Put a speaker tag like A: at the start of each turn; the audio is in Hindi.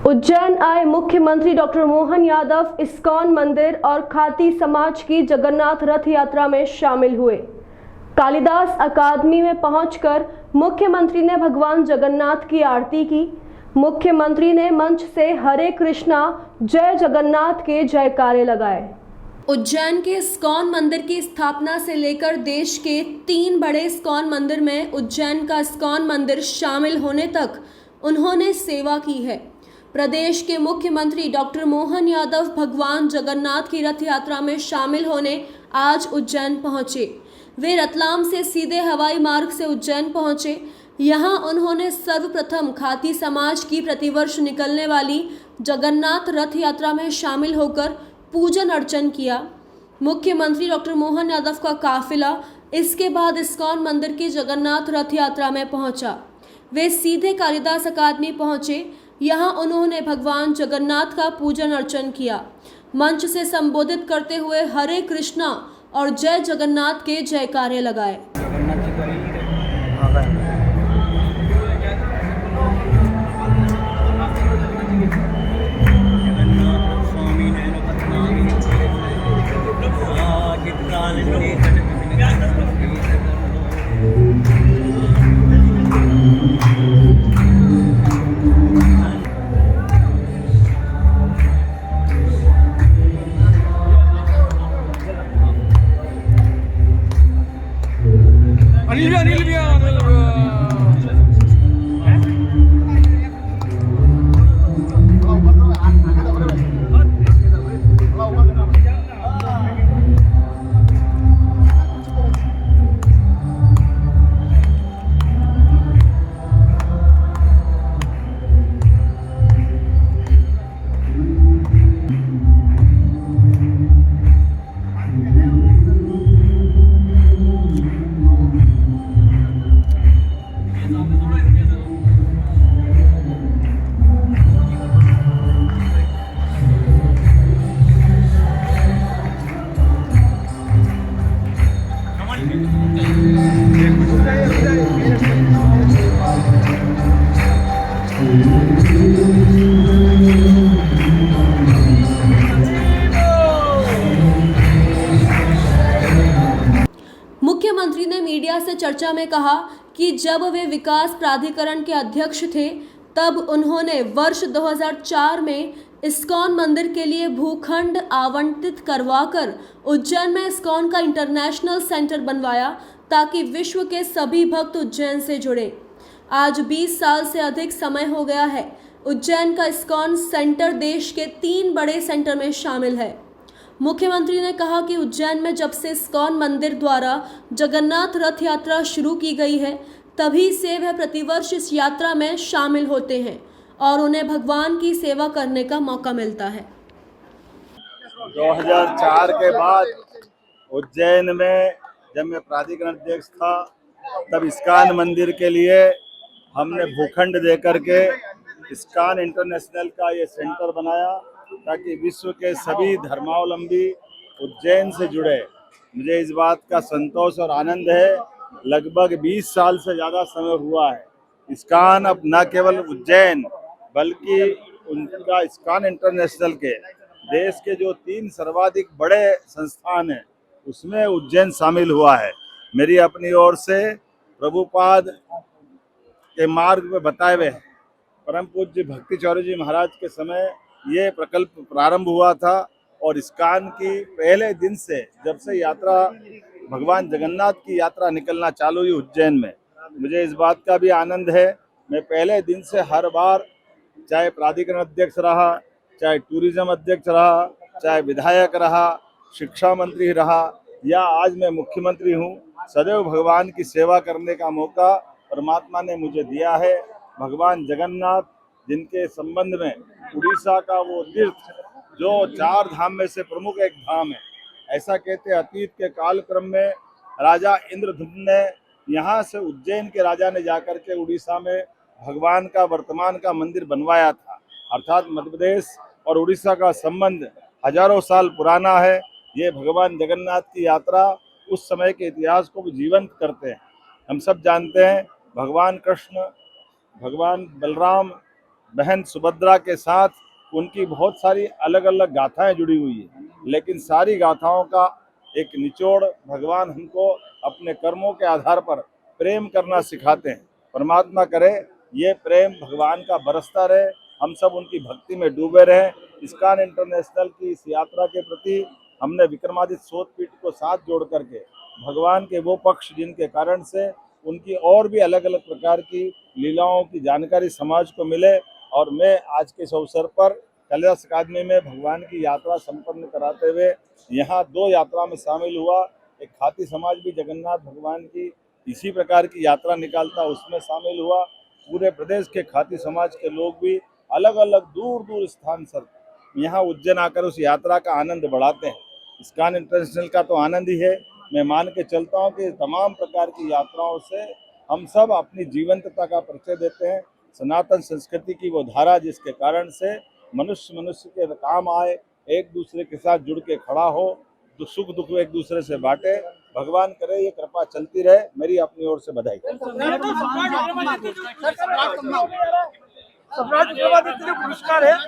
A: उज्जैन आए मुख्यमंत्री डॉक्टर मोहन यादव इस्कॉन मंदिर और खाती समाज की जगन्नाथ रथ यात्रा में शामिल हुए। कालिदास अकादमी में पहुंचकर मुख्यमंत्री ने भगवान जगन्नाथ की आरती की। मुख्यमंत्री ने मंच से हरे कृष्णा जय जगन्नाथ के जयकारे लगाए। उज्जैन के इस्कॉन मंदिर की स्थापना से लेकर देश के 3 बड़े इस्कॉन मंदिर में उज्जैन का इस्कॉन मंदिर शामिल होने तक उन्होंने सेवा की है। प्रदेश के मुख्यमंत्री डॉक्टर मोहन यादव भगवान जगन्नाथ की रथ यात्रा में शामिल होने आज उज्जैन पहुंचे। वे रतलाम से सीधे हवाई मार्ग से उज्जैन पहुंचे। यहां उन्होंने सर्वप्रथम खाती समाज की प्रतिवर्ष निकलने वाली जगन्नाथ रथ यात्रा में शामिल होकर पूजन अर्चन किया। मुख्यमंत्री डॉक्टर मोहन यादव का काफिला इसके बाद इस्कॉन मंदिर की जगन्नाथ रथ यात्रा में पहुंचा। वे सीधे कालिदास अकादमी पहुंचे। यहां उन्होंने भगवान जगन्नाथ का पूजन अर्चन किया। मंच से संबोधित करते हुए हरे कृष्णा और जय जगन्नाथ के जयकारे लगाए। मुख्यमंत्री ने मीडिया से चर्चा में कहा कि जब वे विकास प्राधिकरण के अध्यक्ष थे तब उन्होंने वर्ष 2004 में इस्कॉन मंदिर के लिए भूखंड आवंटित करवाकर उज्जैन में इस्कॉन का इंटरनेशनल सेंटर बनवाया ताकि विश्व के सभी भक्त उज्जैन से जुड़े। आज 20 साल से अधिक समय हो गया है। उज्जैन का इस्कॉन सेंटर देश के 3 बड़े सेंटर में शामिल है। मुख्यमंत्री ने कहा कि उज्जैन में जब से इस्कॉन मंदिर द्वारा जगन्नाथ रथ यात्रा शुरू की गई है तभी से वह प्रतिवर्ष इस यात्रा में शामिल होते हैं और उन्हें भगवान की सेवा करने का मौका मिलता है।
B: 2004 के बाद उज्जैन में जब मैं प्राधिकरण अध्यक्ष था तब इस्कॉन मंदिर के लिए हमने भूखंड देकर के इस्कॉन इंटरनेशनल का ये सेंटर बनाया ताकि विश्व के सभी धर्मावलंबी उज्जैन से जुड़े। मुझे इस बात का संतोष और आनंद है, लगभग 20 साल से ज़्यादा समय हुआ है। इस्कॉन अब न केवल उज्जैन बल्कि उनका इस्कॉन इंटरनेशनल के देश के जो 3 सर्वाधिक बड़े संस्थान हैं उसमें उज्जैन शामिल हुआ है। मेरी अपनी ओर से प्रभुपाद के मार्ग में बताए हुए परम पूज्य भक्ति चौधरी जी महाराज के समय ये प्रकल्प प्रारंभ हुआ था और इस्कॉन की पहले दिन से जब से यात्रा भगवान जगन्नाथ की यात्रा निकलना चालू हुई उज्जैन में, मुझे इस बात का भी आनंद है। मैं पहले दिन से हर बार चाहे प्राधिकरण अध्यक्ष रहा, चाहे टूरिज्म अध्यक्ष रहा, चाहे विधायक रहा, शिक्षा मंत्री रहा या आज मैं मुख्यमंत्री हूँ, सदैव भगवान की सेवा करने का मौका परमात्मा ने मुझे दिया है। भगवान जगन्नाथ जिनके संबंध में उड़ीसा का वो तीर्थ जो 4 धाम में से प्रमुख एक धाम है, ऐसा कहते अतीत के कालक्रम में राजा इंद्रधुम्न ने यहाँ से उज्जैन के राजा ने जाकर के उड़ीसा में भगवान का वर्तमान का मंदिर बनवाया था। अर्थात मध्य प्रदेश और उड़ीसा का संबंध हजारों साल पुराना है। ये भगवान जगन्नाथ की यात्रा उस समय के इतिहास को भी जीवंत करते हैं। हम सब जानते हैं भगवान कृष्ण, भगवान बलराम बहन सुभद्रा के साथ उनकी बहुत सारी अलग अलग गाथाएं जुड़ी हुई है, लेकिन सारी गाथाओं का एक निचोड़ भगवान हमको अपने कर्मों के आधार पर प्रेम करना सिखाते हैं। परमात्मा करे ये प्रेम भगवान का बरसता रहे, हम सब उनकी भक्ति में डूबे रहें। इस्कॉन इंटरनेशनल की इस यात्रा के प्रति हमने विक्रमादित्य शोधपीठ को साथ जोड़ करके भगवान के वो पक्ष जिनके कारण से उनकी और भी अलग अलग प्रकार की लीलाओं की जानकारी समाज को मिले, और मैं आज के इस अवसर पर कालिदास अकादमी में भगवान की यात्रा संपन्न कराते हुए यहाँ 2 यात्रा में शामिल हुआ। एक खाती समाज भी जगन्नाथ भगवान की इसी प्रकार की यात्रा निकालता, उसमें शामिल हुआ। पूरे प्रदेश के खाती समाज के लोग भी अलग अलग दूर दूर स्थान से यहाँ उज्जैन आकर उस यात्रा का आनंद बढ़ाते हैं। इस्कॉन इंटरनेशनल का तो आनंद ही है। मैं मान के चलता हूँ कि तमाम प्रकार की यात्राओं से हम सब अपनी जीवंतता का परिचय देते हैं। सनातन संस्कृति की वो धारा जिसके कारण से मनुष्य के काम आए, एक दूसरे के साथ जुड़ के खड़ा हो, सुख दुख एक दूसरे से बांटे। भगवान करे ये कृपा चलती रहे। मेरी अपनी ओर से बधाई।
C: सम्राट विक्रमादित्य जो पुरस्कार है